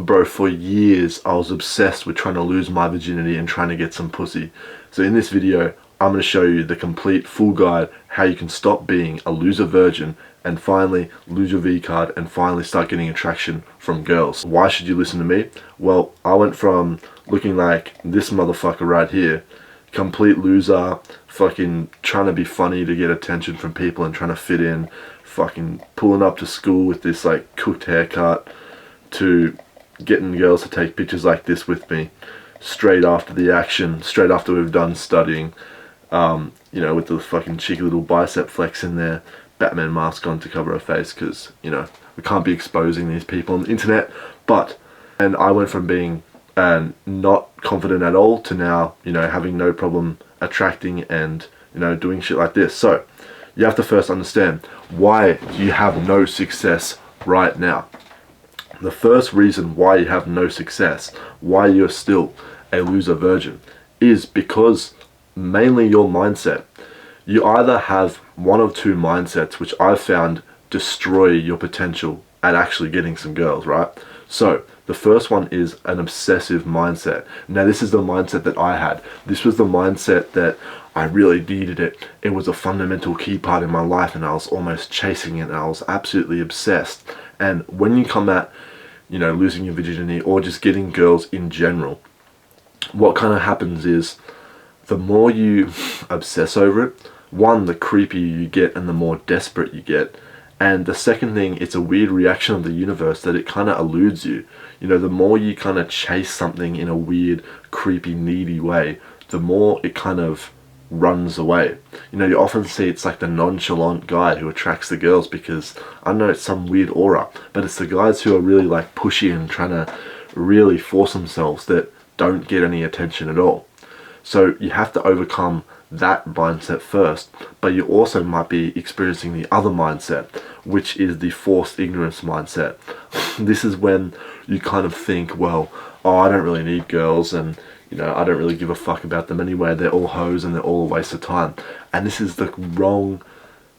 Bro, for years I was obsessed with trying to lose my virginity and trying to get some pussy. So in this video, I'm going to show you the complete full guide how you can stop being a loser virgin and finally lose your V card and finally start getting attraction from girls. Why should you listen to me? Well, I went from looking like this motherfucker right here, complete loser, fucking trying to be funny to get attention from people and trying to fit in, fucking pulling up to school with this like cooked haircut, to getting girls to take pictures like this with me straight after the action, straight after we've done studying, you know, with the fucking cheeky little bicep flex in there, Batman mask on to cover her face because, you know, we can't be exposing these people on the internet. And I went from being not confident at all to now, you know, having no problem attracting and, you know, doing shit like this. So you have to first understand, why do you have no success right now? The first reason why you have no success, why you're still a loser virgin, is because mainly your mindset. You either have one of two mindsets, which I've found destroy your potential at actually getting some girls, right? So the first one is an obsessive mindset. Now this is the mindset that I had. This was the mindset that I really needed it. It was a fundamental key part in my life and I was almost chasing it and I was absolutely obsessed. And when you come at, you know, losing your virginity or just getting girls in general, what kind of happens is the more you obsess over it, one, the creepier you get and the more desperate you get. And the second thing, it's a weird reaction of the universe that it kind of eludes you. You know, the more you kind of chase something in a weird, creepy, needy way, the more it kind of runs away. You know, you often see it's like the nonchalant guy who attracts the girls because, I know it's some weird aura, but it's the guys who are really like pushy and trying to really force themselves that don't get any attention at all. So you have to overcome that mindset first, but you also might be experiencing the other mindset, which is the forced ignorance mindset. This is when you kind of think, well, oh, I don't really need girls, and you know, I don't really give a fuck about them anyway, they're all hoes and they're all a waste of time. And this is the wrong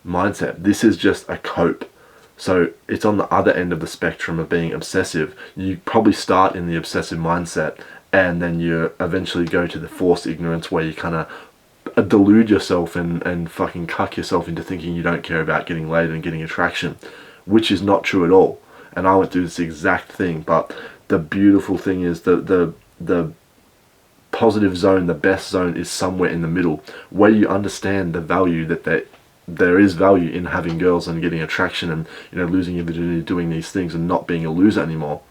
mindset. This is just a cope. So it's on the other end of the spectrum of being obsessive. You probably start in the obsessive mindset and then you eventually go to the forced ignorance where you kind of delude yourself and fucking cuck yourself into thinking you don't care about getting laid and getting attraction, which is not true at all. And I went through this exact thing, but the beautiful thing is the positive zone, the best zone, is somewhere in the middle, where you understand the value that there is value in having girls and getting attraction and, you know, losing your virginity, doing these things and not being a loser anymore.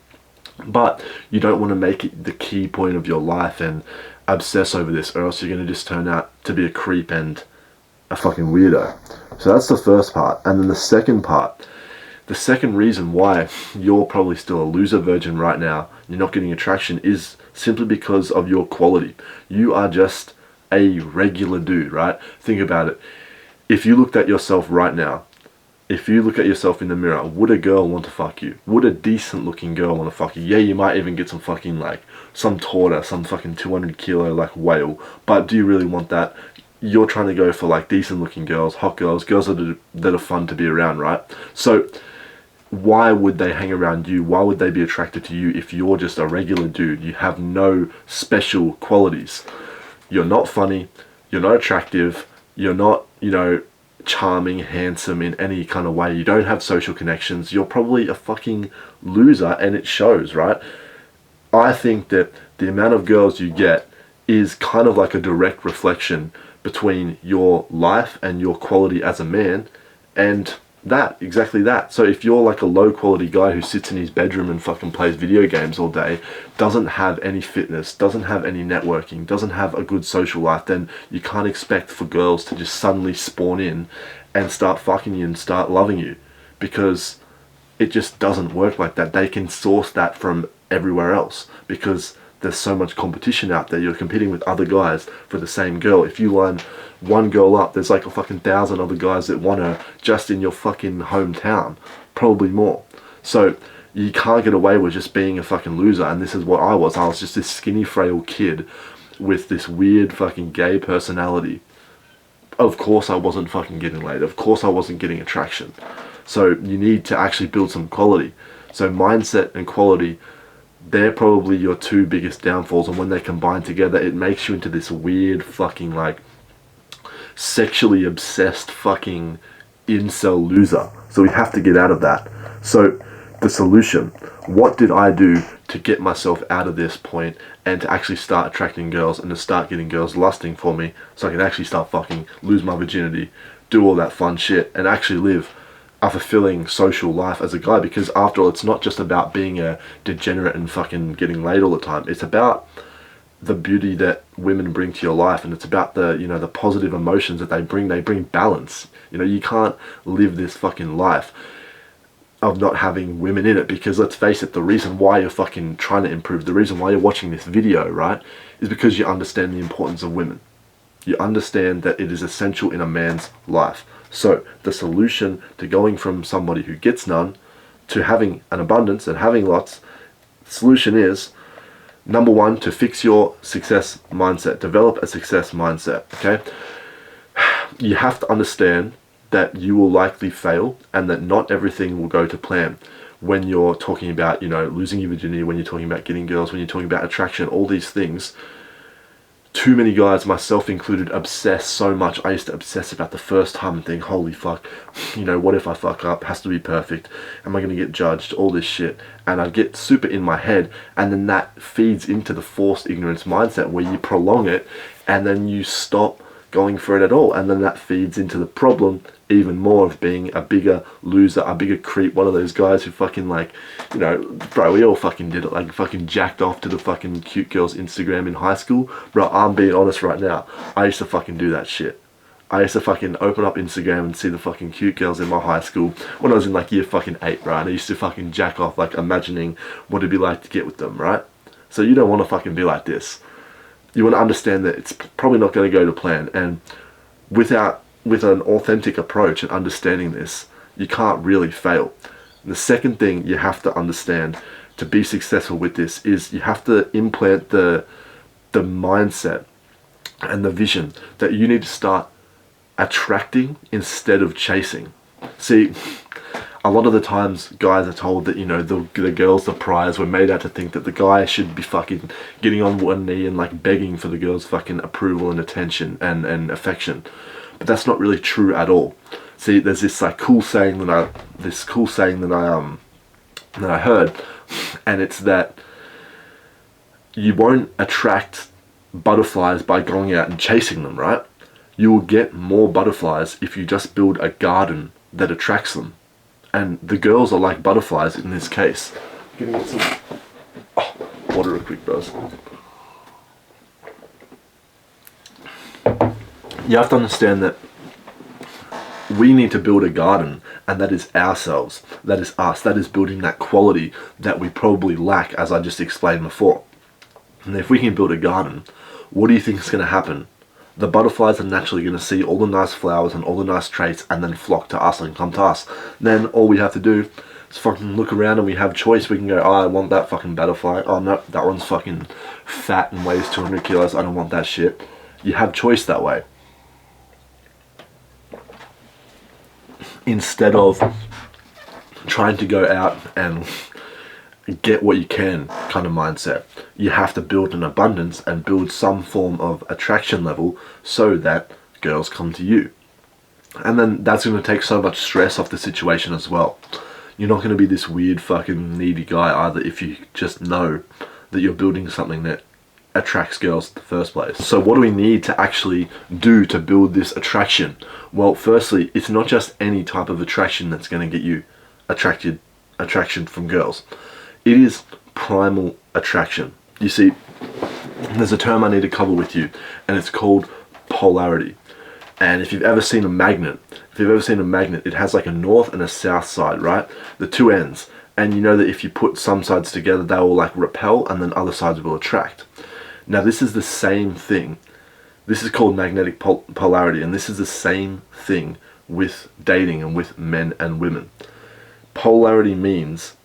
But you don't want to make it the key point of your life and obsess over this, or else you're going to just turn out to be a creep and a fucking weirdo. So that's the first part. And then the second part, the second reason why you're probably still a loser virgin right now, you're not getting attraction, is simply because of your quality. You are just a regular dude, right? Think about it. If you looked at yourself right now, if you look at yourself in the mirror, would a girl want to fuck you? Would a decent looking girl want to fuck you? Yeah, you might even get some fucking like, some torta, some fucking 200 kilo like whale, but do you really want that? You're trying to go for like decent looking girls, hot girls, girls that are fun to be around, right? So why would they hang around you? Why would they be attracted to you if you're just a regular dude? You have no special qualities. You're not funny, you're not attractive, you're not, you know, charming, handsome in any kind of way. You don't have social connections. You're probably a fucking loser, and it shows, right? I think that the amount of girls you get is kind of like a direct reflection between your life and your quality as a man and that, exactly that. So if you're like a low quality guy who sits in his bedroom and fucking plays video games all day, doesn't have any fitness, doesn't have any networking, doesn't have a good social life, then you can't expect for girls to just suddenly spawn in and start fucking you and start loving you, because it just doesn't work like that. They can source that from everywhere else because there's so much competition out there. You're competing with other guys for the same girl. If you line one girl up, there's like a fucking 1,000 other guys that want her just in your fucking hometown, probably more. So you can't get away with just being a fucking loser. And this is what I was. I was just this skinny, frail kid with this weird fucking gay personality. Of course I wasn't fucking getting laid. Of course I wasn't getting attraction. So you need to actually build some quality. So mindset and quality they're probably your two biggest downfalls, and when they combine together, it makes you into this weird fucking like sexually obsessed fucking incel loser. So we have to get out of that. So the solution, what did I do to get myself out of this point and to actually start attracting girls and to start getting girls lusting for me so I can actually start fucking, lose my virginity, do all that fun shit, and actually live a fulfilling social life as a guy? Because after all, it's not just about being a degenerate and fucking getting laid all the time. It's about the beauty that women bring to your life, and it's about the, you know, the positive emotions that they bring. They bring balance. You know, you can't live this fucking life of not having women in it, because let's face it, the reason why you're fucking trying to improve, the reason why you're watching this video, right, is because you understand the importance of women. You understand that it is essential in a man's life. So the solution to going from somebody who gets none to having an abundance and having lots, the solution is, number one, to fix your success mindset. Develop a success mindset, okay? You have to understand that you will likely fail and that not everything will go to plan. When you're talking about, you know, losing your virginity, when you're talking about getting girls, when you're talking about attraction, all these things, too many guys, myself included, obsess so much. I used to obsess about the first time and think, holy fuck, you know, what if I fuck up? It has to be perfect. Am I going to get judged? All this shit. And I'd get super in my head, and then that feeds into the forced ignorance mindset where you prolong it and then you stop going for it at all. And then that feeds into the problem even more of being a bigger loser, a bigger creep, one of those guys who fucking, like, you know, bro, we all fucking did it, like fucking jacked off to the fucking cute girl's Instagram in high school. Bro, I'm being honest right now, I used to fucking do that shit. I used to fucking open up Instagram and see the fucking cute girls in my high school when I was in like year fucking 8, right? And I used to fucking jack off, like imagining what it'd be like to get with them, right? So you don't want to fucking be like this. You want to understand that it's probably not going to go to plan, and with an authentic approach and understanding this, you can't really fail. And the second thing you have to understand to be successful with this is you have to implant the mindset and the vision that you need to start attracting instead of chasing. See, a lot of the times guys are told that, you know, the girl's the prize. We're made out to think that the guy should be fucking getting on one knee and like begging for the girl's fucking approval and attention and affection. But that's not really true at all. See, there's this like cool saying that I heard, and it's that you won't attract butterflies by going out and chasing them, right? You will get more butterflies if you just build a garden that attracts them. And the girls are like butterflies in this case. I'm gonna get some water real quick, bros. You have to understand that we need to build a garden, and that is ourselves. That is us. That is building that quality that we probably lack, as I just explained before. And if we can build a garden, what do you think is going to happen? The butterflies are naturally going to see all the nice flowers and all the nice traits and then flock to us and come to us. Then all we have to do is fucking look around, and we have choice. We can go, oh, I want that fucking butterfly. Oh no, that one's fucking fat and weighs 200 kilos. I don't want that shit. You have choice that way. Instead of trying to go out and get what you can kind of mindset. You have to build an abundance and build some form of attraction level so that girls come to you. And then that's going to take so much stress off the situation as well. You're not going to be this weird fucking needy guy either if you just know that you're building something that attracts girls in the first place. So what do we need to actually do to build this attraction? Well, firstly, it's not just any type of attraction that's going to get you attraction from girls. It is primal attraction. You see, there's a term I need to cover with you, and it's called polarity. And if you've ever seen a magnet, it has like a north and a south side, right? The two ends. And you know that if you put some sides together, they will like repel, and then other sides will attract. Now this is the same thing. This is called magnetic polarity, and this is the same thing with dating and with men and women. Polarity means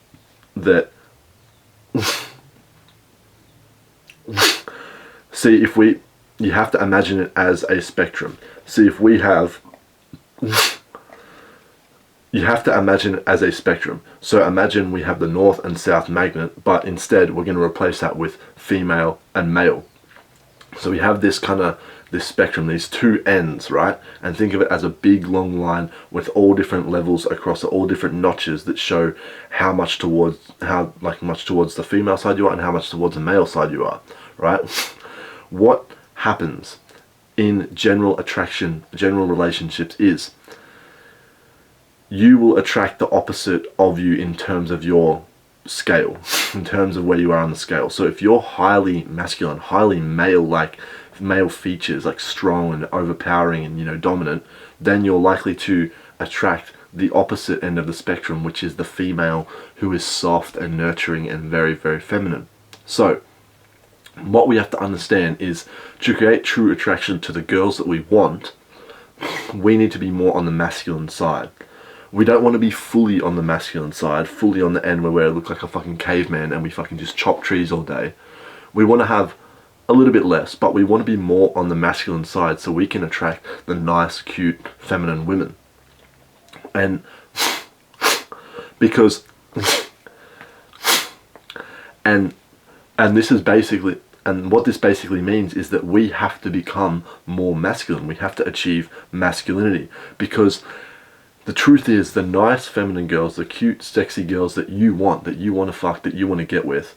that see, you have to imagine it as a spectrum. See, if we have you have to imagine it as a spectrum. So imagine we have the north and south magnet, but instead we're going to replace that with female and male. So we have this this spectrum, these two ends, right? And think of it as a big long line with all different levels across all different notches that show how much towards the female side you are and how much towards the male side you are, right? What happens in general attraction, general relationships is you will attract the opposite of you in terms of your scale, in terms of where you are on the scale. So if you're highly masculine, highly male, like male features, like strong and overpowering and, you know, dominant, then you're likely to attract the opposite end of the spectrum, which is the female who is soft and nurturing and very, very feminine. So what we have to understand is to create true attraction to the girls that we want, we need to be more on the masculine side. We don't want to be fully on the masculine side, fully on the end where we look like a fucking caveman and we fucking just chop trees all day. We want to have a little bit less, but we want to be more on the masculine side so we can attract the nice, cute, feminine women. And because and this is basically, and what this basically means is that we have to become more masculine. We have to achieve masculinity, because the truth is, the nice feminine girls, the cute, sexy girls that you want to fuck, that you want to get with,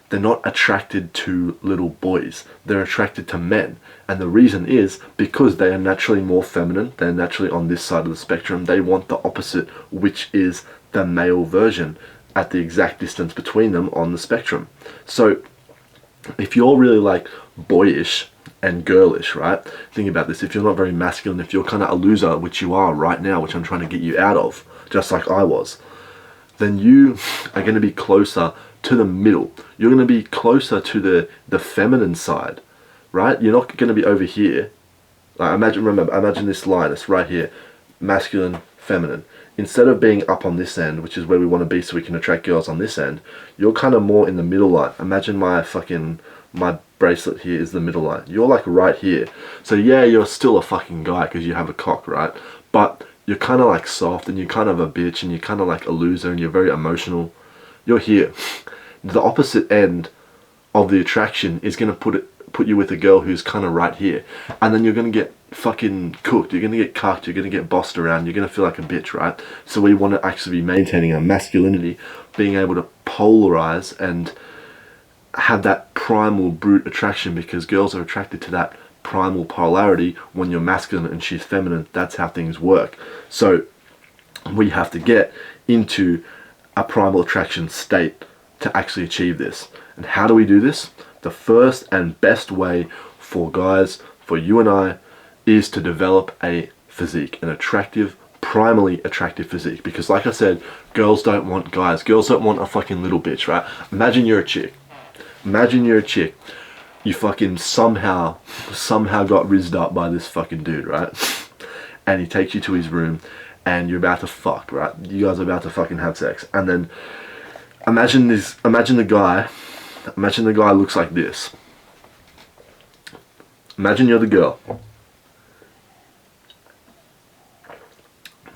they're not attracted to little boys. They're attracted to men. And the reason is because they are naturally more feminine. They're naturally on this side of the spectrum. They want the opposite, which is the male version at the exact distance between them on the spectrum. So if you're really like boyish and girlish, right? Think about this. If you're not very masculine, if you're kind of a loser, which you are right now, which I'm trying to get you out of, just like I was, then you are going to be closer to the middle. You're going to be closer to the feminine side, right? You're not going to be over here. Like imagine this line. It's right here, masculine, feminine. Instead of being up on this end, which is where we want to be so we can attract girls on this end, you're kind of more in the middle line. Imagine my bracelet here is the middle line. You're like right here. So yeah, you're still a fucking guy because you have a cock, right? But you're kind of like soft and you're kind of a bitch and you're kind of like a loser and you're very emotional. You're here. The opposite end of the attraction is going to put you with a girl who's kind of right here. And then you're going to get fucking cooked. You're going to get cucked. You're going to get bossed around. You're going to feel like a bitch, right? So we want to actually be maintaining our masculinity, being able to polarize and have that primal brute attraction, because girls are attracted to that primal polarity. When you're masculine and she's feminine, that's how things work. So we have to get into a primal attraction state to actually achieve this. And how do we do this? The first and best way for guys, for you and I, is to develop a physique, an attractive, primally attractive physique. Because like I said, girls don't want guys. Girls don't want a fucking little bitch, right? Imagine you're a chick. Imagine you're a chick. You fucking somehow got rizzed up by this fucking dude, right? And he takes you to his room and you're about to fuck, right? You guys are about to fucking have sex. And then imagine the guy looks like this. Imagine you're the girl.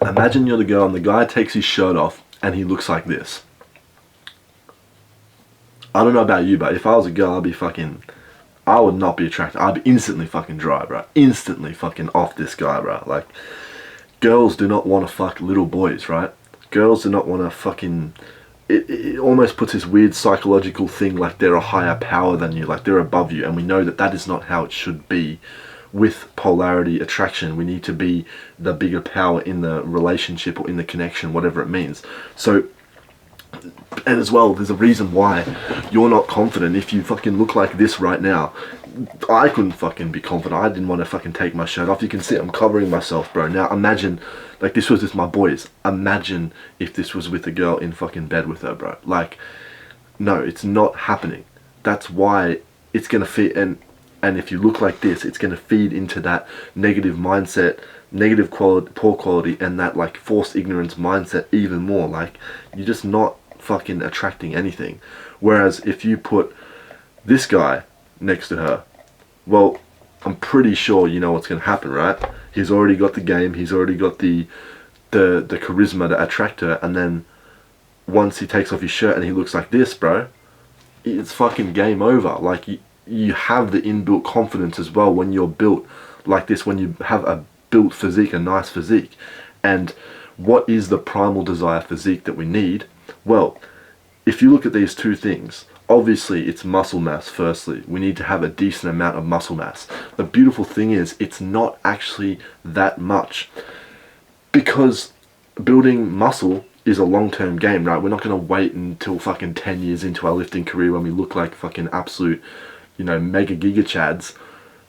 Imagine you're the girl and the guy takes his shirt off and he looks like this. I don't know about you, but if I was a girl, I would not be attracted. I'd be instantly fucking dry, bro. Instantly fucking off this guy, bro. Like, girls do not want to fuck little boys, right? Girls do not want to fucking... It almost puts this weird psychological thing like they're a higher power than you, like they're above you. And we know that that is not how it should be. With polarity attraction, we need to be the bigger power in the relationship or in the connection, whatever it means. So... And as well, there's a reason why you're not confident if you fucking look like this right now. I couldn't fucking be confident. I didn't want to fucking take my shirt off. You can see I'm covering myself, bro. Now imagine, like, this was with my boys. Imagine if this was with a girl in fucking bed with her, bro. Like, no, it's not happening. That's why it's gonna feed, and if you look like this, it's gonna feed into that negative mindset, negative quality, poor quality, and that like forced ignorance mindset even more. Like, you're just not fucking attracting anything. Whereas if you put this guy next to her, well, I'm pretty sure you know what's gonna happen, right? He's already got the game, he's already got the the charisma to attract her, and then once he takes off his shirt and he looks like this, bro, it's fucking game over. Like, you have the inbuilt confidence as well when you're built like this, when you have a built physique, a nice physique. And what is the primal desire physique that we need? Well, if you look at these two things, obviously it's muscle mass. Firstly, we need to have a decent amount of muscle mass. The beautiful thing is, it's not actually that much, because building muscle is a long-term game, right? We're not going to wait until fucking 10 years into our lifting career when we look like fucking absolute, mega giga chads.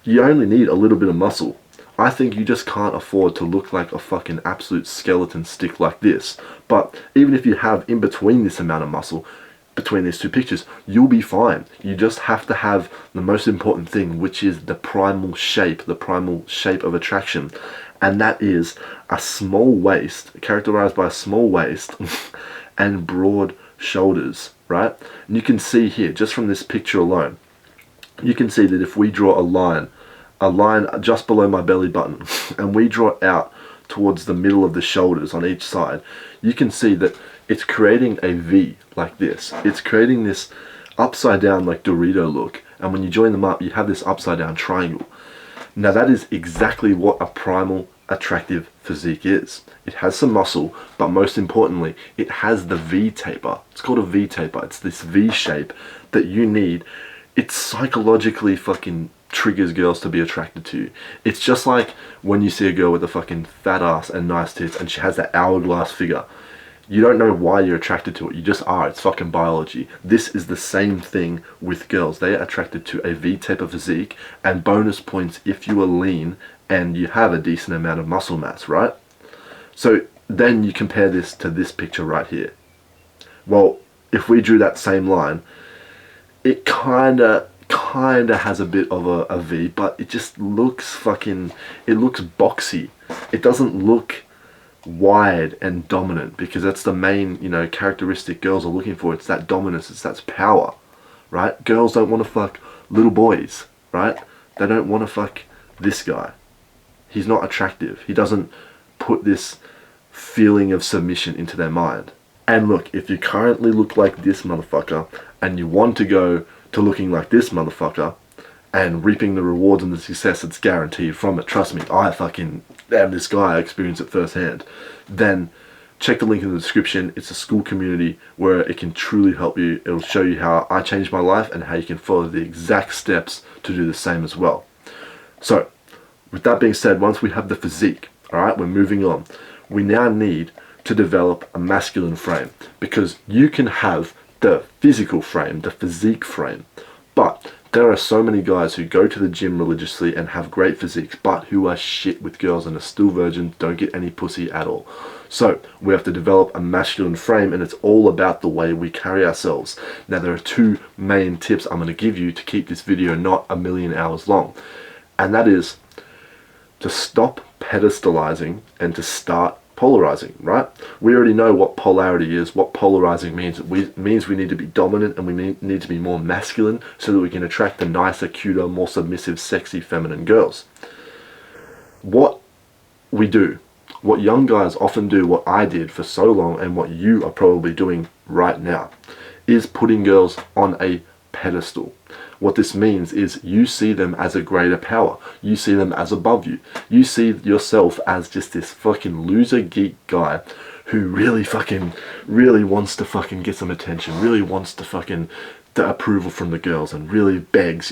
You only need a little bit of muscle. I think you just can't afford to look like a fucking absolute skeleton stick like this. But even if you have in between this amount of muscle, between these two pictures, you'll be fine. You just have to have the most important thing, which is the primal shape of attraction. And that is a small waist, characterized by a small waist and broad shoulders, right? And you can see here, just from this picture alone, you can see that if we draw a line just below my belly button, and we draw it out towards the middle of the shoulders on each side, you can see that it's creating a V like this. It's creating this upside down, like Dorito look. And when you join them up, you have this upside down triangle. Now that is exactly what a primal attractive physique is. It has some muscle, but most importantly, it has the V taper. It's called a V taper. It's this V shape that you need. It psychologically fucking triggers girls to be attracted to you. It's just like when you see a girl with a fucking fat ass and nice tits and she has that hourglass figure. You don't know why you're attracted to it. You just are. It's fucking biology. This is the same thing with girls. They are attracted to a V-taper physique, and bonus points if you are lean and you have a decent amount of muscle mass, right? So then you compare this to this picture right here. Well, if we drew that same line, it kinda has a bit of a V, but it just looks it looks boxy. It doesn't look wide and dominant, because that's the main characteristic girls are looking for. It's that dominance, it's that power, right? Girls don't want to fuck little boys, right? They don't want to fuck this guy. He's not attractive. He doesn't put this feeling of submission into their mind. And look, if you currently look like this motherfucker and you want to go to looking like this motherfucker and reaping the rewards and the success that's guaranteed from it, trust me, I fucking am this guy, I experience it firsthand, then check the link in the description. It's a school community where it can truly help you. It'll show you how I changed my life and how you can follow the exact steps to do the same as well. So with that being said, once we have the physique, alright, we're moving on. We now need to develop a masculine frame, because you can have the physical frame, the physique frame, but there are so many guys who go to the gym religiously and have great physiques, but who are shit with girls and are still virgins, don't get any pussy at all. So we have to develop a masculine frame, and it's all about the way we carry ourselves. Now there are two main tips I'm going to give you to keep this video not a million hours long, and that is to stop pedestalizing and to start polarizing, right? We already know what polarity is, what polarizing means. It means we need to be dominant and we need to be more masculine so that we can attract the nicer, cuter, more submissive, sexy, feminine girls. What we do, what young guys often do, what I did for so long and what you are probably doing right now, is putting girls on a pedestal. What this means is you see them as a greater power. You see them as above you. You see yourself as just this fucking loser geek guy who really wants to fucking get some attention, really wants to fucking the approval from the girls and really begs,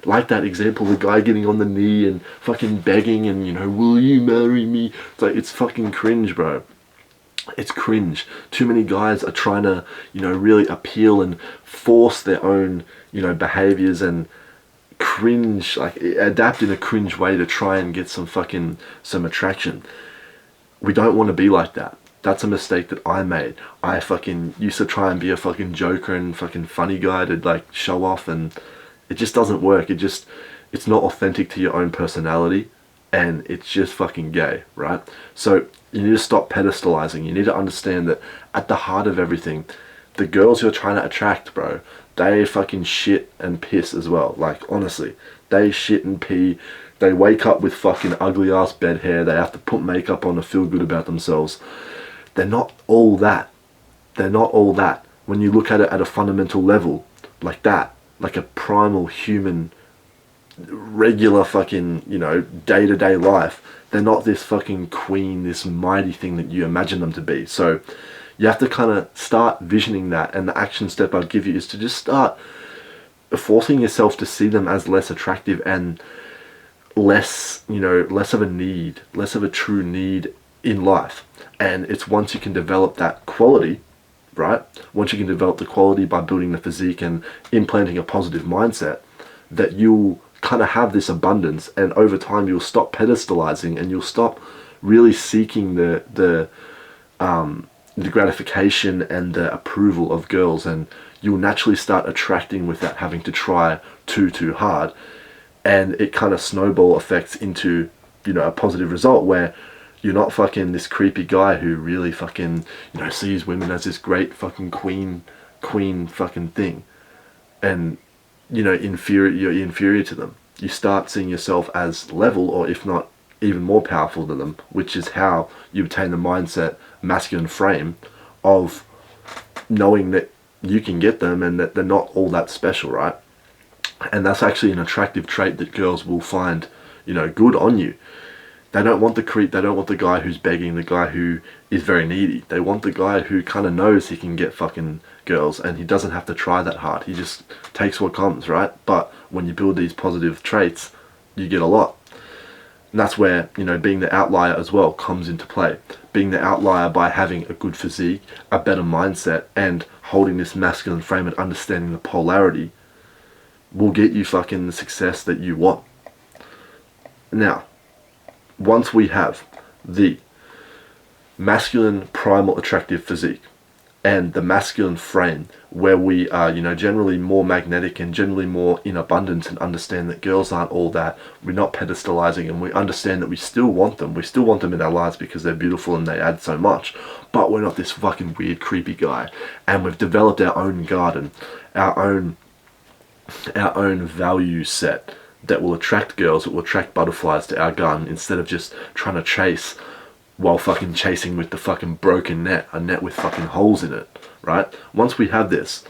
like that example, the guy getting on the knee and fucking begging and, will you marry me? It's like, it's fucking cringe, bro. It's cringe. Too many guys are trying to, really appeal and force their own, behaviors and cringe, like adapt in a cringe way to try and get some attraction. We don't want to be like that. That's a mistake that I made. I fucking used to try and be a fucking joker and fucking funny guy to like show off, and it just doesn't work. It's not authentic to your own personality, and it's just fucking gay, right? So you need to stop pedestalizing. You need to understand that at the heart of everything, the girls you're trying to attract, bro, they fucking shit and piss as well. Like, honestly, they shit and pee They wake up with fucking ugly ass bed hair. They have to put makeup on to feel good about themselves. They're not all that. They're not all that. When you look at it at a fundamental level, like that, like a primal human, regular fucking, you know, day-to-day life, they're not this fucking queen, this mighty thing that you imagine them to be. So you have to kind of start visioning that, and the action step I'd give you is to just start forcing yourself to see them as less attractive and less, you know, less of a need, less of a true need in life. And it's once you can develop that quality, right? Once you can develop the quality by building the physique and implanting a positive mindset, that you'll kind of have this abundance, and over time you'll stop pedestalizing and you'll stop really seeking the gratification and the approval of girls, and you'll naturally start attracting without having to try too hard. And it kind of snowball effects into, you know, a positive result where you're not fucking this creepy guy who really fucking, you know, sees women as this great fucking queen fucking thing, and, you know, you're inferior to them. You start seeing yourself as level, or if not even more powerful than them, which is how you obtain the mindset, masculine frame of knowing that you can get them and that they're not all that special, right? And that's actually an attractive trait that girls will find, you know, good on you. They don't want the creep, they don't want the guy who's begging, the guy who is very needy. They want the guy who kind of knows he can get fucking girls and he doesn't have to try that hard. He just takes what comes, right? But when you build these positive traits, you get a lot. And that's where, you know, being the outlier as well comes into play. Being the outlier by having a good physique, a better mindset, and holding this masculine frame and understanding the polarity will get you fucking the success that you want. Now, once we have the masculine primal attractive physique and the masculine frame where we are, you know, generally more magnetic and generally more in abundance, and understand that girls aren't all that, we're not pedestalizing, and we understand that we still want them in our lives because they're beautiful and they add so much, but we're not this fucking weird creepy guy, and we've developed our own garden, our own value set that will attract girls, that will attract butterflies to our garden, instead of just trying to chase while fucking chasing with the fucking broken net, a net with fucking holes in it, right? Once we have this,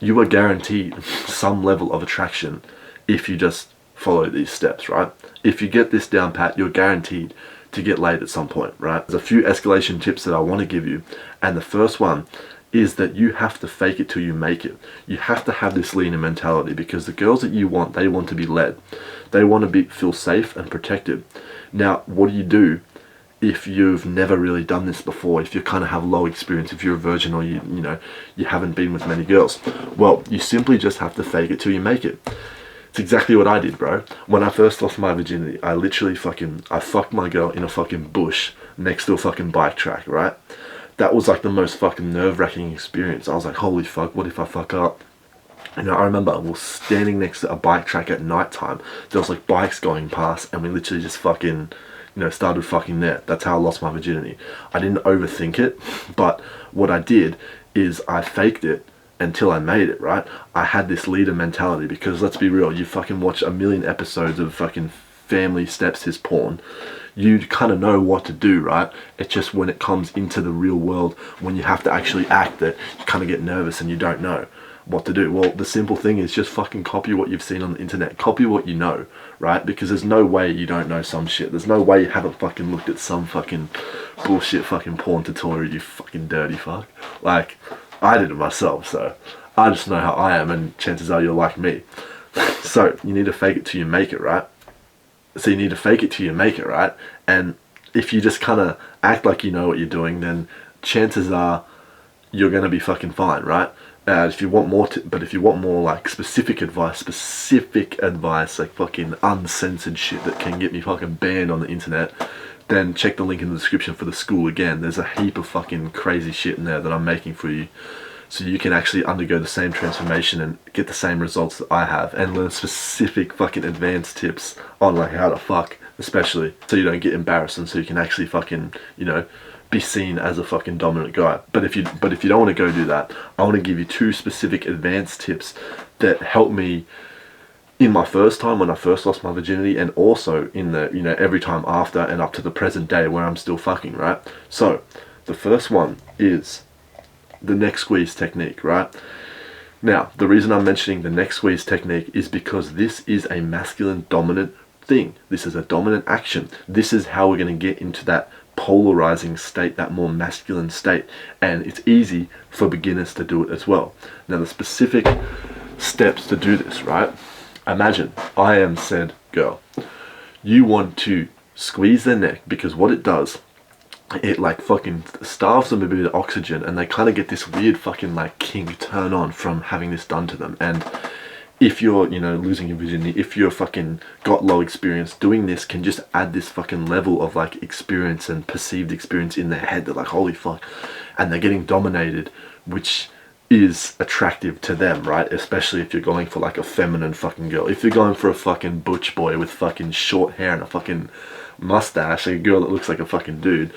you are guaranteed some level of attraction if you just follow these steps, right? If you get this down pat, you're guaranteed to get laid at some point, right? There's a few escalation tips that I want to give you, and the first one is that you have to fake it till you make it. You have to have this leaner mentality, because the girls that you want, they want to be led. They want to feel safe and protected. Now, what do you do if you've never really done this before, if you kind of have low experience, if you're a virgin, or you haven't been with many girls? Well, you simply just have to fake it till you make it. It's exactly what I did, bro. When I first lost my virginity, I literally I fucked my girl in a fucking bush next to a fucking bike track, right? That was like the most fucking nerve-wracking experience. I was like, holy fuck, what if I fuck up? And I remember we were standing next to a bike track at night time. There was like bikes going past, and we literally just fucking, you know, started fucking there. That's how I lost my virginity. I didn't overthink it, but what I did is I faked it until I made it, right? I had this leader mentality, because let's be real, you fucking watch a million episodes of fucking Family Steps His Porn. You kind of know what to do, right? It's just when it comes into the real world, when you have to actually act, that you kind of get nervous and you don't know what to do. Well, the simple thing is just fucking copy what you've seen on the internet. Copy what you know, right? Because there's no way you don't know some shit. There's no way you haven't fucking looked at some fucking bullshit fucking porn tutorial, you fucking dirty fuck. Like, I did it myself, so I just know how I am, and chances are you're like me. So you need to fake it till you make it, right? And if you just kind of act like you know what you're doing, then chances are you're going to be fucking fine, right? If you want more like specific advice, like fucking uncensored shit that can get me fucking banned on the internet, then check the link in the description for the school again. There's a heap of fucking crazy shit in there that I'm making for you, so you can actually undergo the same transformation and get the same results that I have, and learn specific fucking advanced tips on like how to fuck, especially, so you don't get embarrassed, and so you can actually fucking, you know, be seen as a fucking dominant guy. But if you don't want to go do that, I want to give you 2 specific advanced tips that help me in my first time when I first lost my virginity, and also in the, you know, every time after and up to the present day where I'm still fucking, right? So the first one is the neck squeeze technique, right? Now, the reason I'm mentioning the neck squeeze technique is because this is a masculine dominant thing. This is a dominant action. This is how we're going to get into that polarizing state, that more masculine state. And it's easy for beginners to do it as well. Now, the specific steps to do this, right? Imagine I am said girl. You want to squeeze their neck, because what it does, it like fucking starves them a bit of oxygen, and they kind of get this weird fucking like kink turn on from having this done to them. And if you're, you know, losing your virginity, if you're fucking got low experience, doing this can just add this fucking level of like experience and perceived experience in their head. They're like, holy fuck, and they're getting dominated, which is attractive to them, right? Especially if you're going for like a feminine fucking girl. If you're going for a fucking butch boy with fucking short hair and a fucking mustache, like a girl that looks like a fucking dude,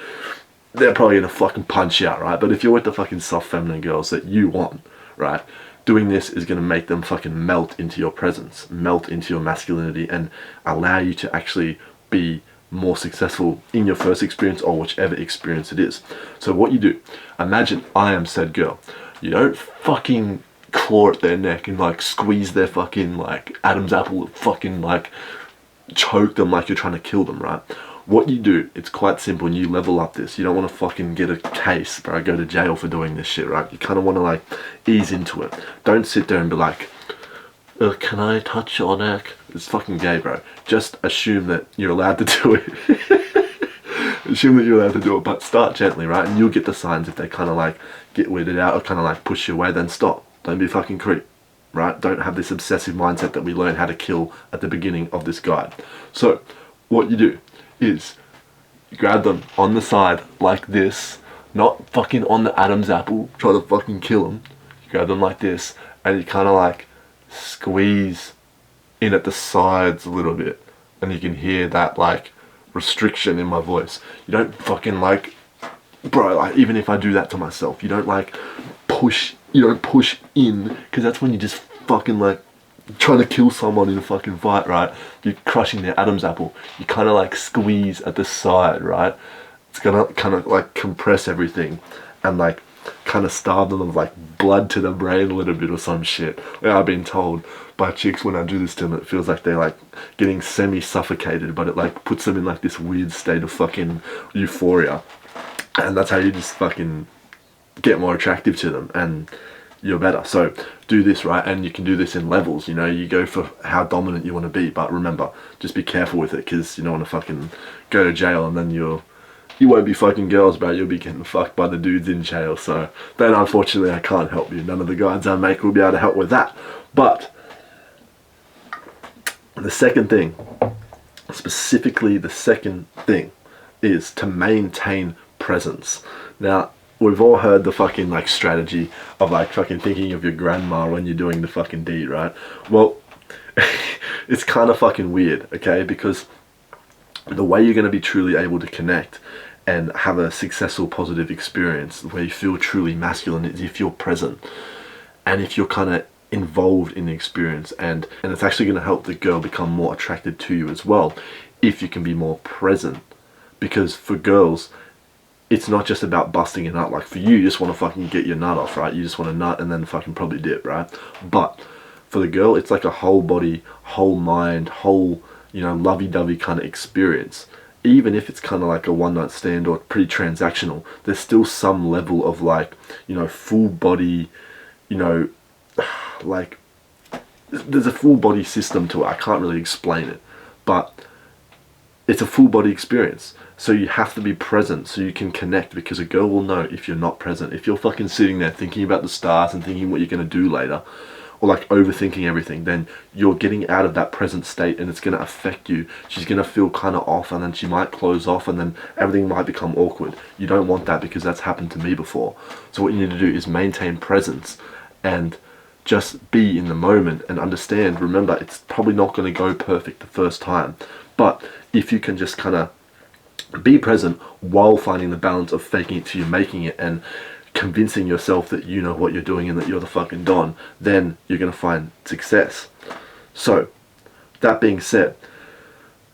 they're probably gonna fucking punch you out, right? But if you're with the fucking soft feminine girls that you want, right, doing this is gonna make them fucking melt into your presence, melt into your masculinity, and allow you to actually be more successful in your first experience or whichever experience it is. So what you do, imagine I am said girl. You don't fucking claw at their neck and like squeeze their fucking like Adam's apple, fucking like choke them like you're trying to kill them, right? What you do, it's quite simple, and you level up this. You don't want to fucking get a case, bro, go to jail for doing this shit, right? You kind of want to like ease into it. Don't sit there and be like, can I touch your neck? It's fucking gay, bro. Just assume that you're allowed to do it. Assume that you're allowed to do it, but start gently, right? And you'll get the signs. If they kind of like get weirded out or kind of like push you away, then stop. Don't be a fucking creep, right? Don't have this obsessive mindset that we learn how to kill at the beginning of this guide. So what you do is you grab them on the side like this, not fucking on the Adam's apple, try to fucking kill them. You grab them like this, and you kind of like squeeze in at the sides a little bit, and you can hear that like restriction in my voice. You don't fucking like, bro, like even if I do that to myself, you don't like push, you don't push in, because that's when you just fucking like trying to kill someone in a fucking fight, right? You're crushing their Adam's apple. You kind of like squeeze at the side, right? It's gonna kind of like compress everything and like kind of starve them of like blood to the brain a little bit or some shit. Yeah, I've been told by chicks when I do this to them, it feels like they're like getting semi-suffocated, but it like puts them in like this weird state of fucking euphoria, and that's how you just fucking get more attractive to them and you're better. So do this, right? And you can do this in levels, you know, you go for how dominant you want to be, but remember, just be careful with it, because you don't want to fucking go to jail and then you won't be fucking girls, bro. You'll be getting fucked by the dudes in jail. So then unfortunately I can't help you. None of the guides I make will be able to help with that. But the second thing, specifically the second thing, is to maintain presence. Now, we've all heard the fucking like strategy of like fucking thinking of your grandma when you're doing the fucking deed, right? Well, it's kind of fucking weird, okay? Because the way you're going to be truly able to connect and have a successful positive experience where you feel truly masculine is if you're present and if you're kind of involved in the experience, and it's actually going to help the girl become more attracted to you as well if you can be more present. Because for girls, it's not just about busting a nut. Like for you just want to fucking get your nut off, right? You just want to nut and then fucking probably dip, right? But for the girl, it's like a whole body, whole mind, whole, you know, lovey-dovey kind of experience. Even if it's kind of like a one-night stand or pretty transactional, there's still some level of like, you know, full body, you know, like there's a full body system to it. I can't really explain it, but it's a full body experience. So you have to be present so you can connect, because a girl will know if you're not present. If you're fucking sitting there thinking about the stars and thinking what you're going to do later, or like overthinking everything, then you're getting out of that present state and it's going to affect you. She's going to feel kind of off, and then she might close off, and then everything might become awkward. You don't want that, because that's happened to me before. So what you need to do is maintain presence and just be in the moment and understand. Remember, it's probably not going to go perfect the first time, but if you can just kind of be present while finding the balance of faking it till you're making it and convincing yourself that you know what you're doing and that you're the fucking Don, then you're going to find success. So that being said,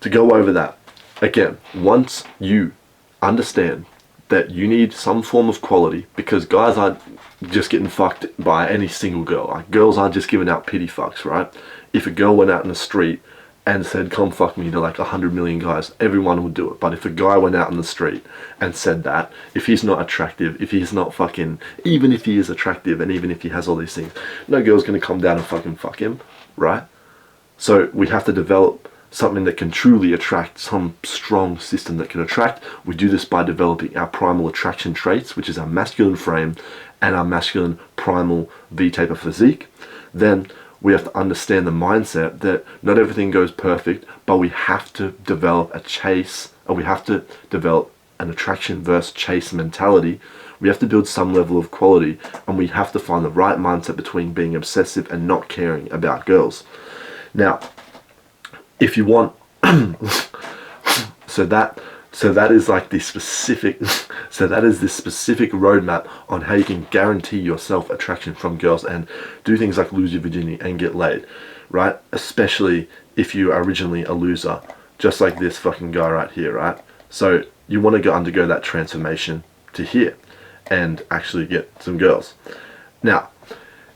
to go over that, again, once you understand that you need some form of quality, because guys aren't just getting fucked by any single girl. Like, girls aren't just giving out pity fucks, right? If a girl went out in the street and said, come fuck me, to like 100 million guys, everyone would do it. But if a guy went out in the street and said that, if he's not attractive, if he's not fucking, even if he is attractive and even if he has all these things, no girl's gonna come down and fucking fuck him, right? So we have to develop something that can truly attract, some strong system that can attract. We do this by developing our primal attraction traits, which is our masculine frame and our masculine primal V-taper physique. Then we have to understand the mindset that not everything goes perfect, but we have to develop a chase, and we have to develop an attraction versus chase mentality. We have to build some level of quality, and we have to find the right mindset between being obsessive and not caring about girls. Now, if you want, so that is like the specific, so that is the specific roadmap on how you can guarantee yourself attraction from girls and do things like lose your virginity and get laid, right? Especially if you are originally a loser, just like this fucking guy right here, right? So you want to undergo that transformation to here and actually get some girls. Now,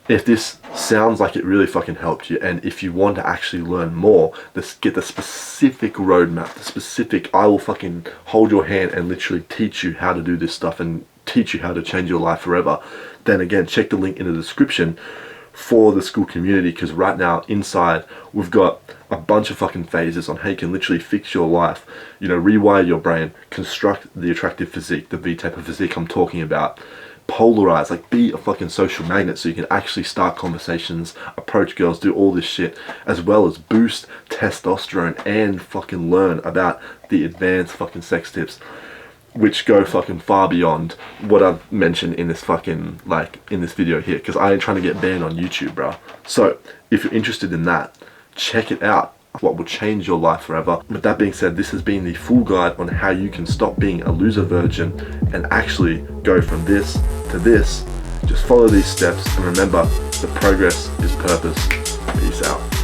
if this sounds like it really fucking helped you, and if you want to actually learn more, get the specific roadmap, the specific, I will fucking hold your hand and literally teach you how to do this stuff and teach you how to change your life forever, then again, check the link in the description for the school community, because right now inside we've got a bunch of fucking phases on how you can literally fix your life, you know, rewire your brain, construct the attractive physique, the V-taper physique I'm talking about, polarize, like be a fucking social magnet so you can actually start conversations, approach girls, do all this shit, as well as boost testosterone and fucking learn about the advanced fucking sex tips, which go fucking far beyond what I've mentioned in this fucking, like, in this video here, because I ain't trying to get banned on YouTube, bro. So if you're interested in that, check it out. What will change your life forever. With that being said, this has been the full guide on how you can stop being a loser virgin and actually go from this to this. Just follow these steps and remember, the progress is purpose. Peace out.